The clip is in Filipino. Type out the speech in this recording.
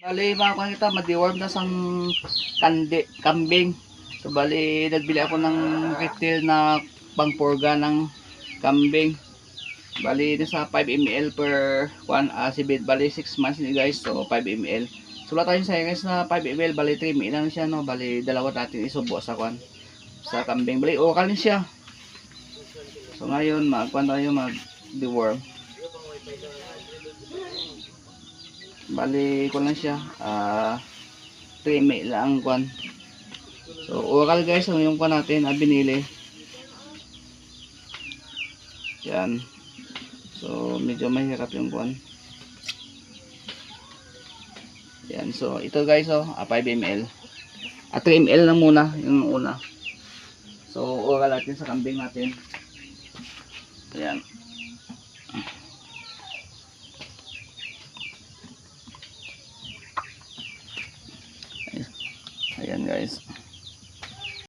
Bali mga kakita, ma-deworm na sang kambing. So bali nagbili ako ng retail na pangpurga ng kambing. Bali nasa 5 ml per 1 sibid. Bali 6 months ni guys, so 5 ml. So wala tayong sayang guys na 5 ml, bali 3 ml lang siya, no. Bali dalawa natin isubo sa sa kambing. Bali okay din siya. So ngayon magkuan tayo, mag-deworm. Bali ko lang siya 3 ml lang kuan. So oral guys yung kuan natin binili. Yan. So medyo mahirap yung kuan. Yan. So ito guys 5 ml. 3 ml lang muna yung una. So oral natin sa kambing natin. Ayan. Ayan guys.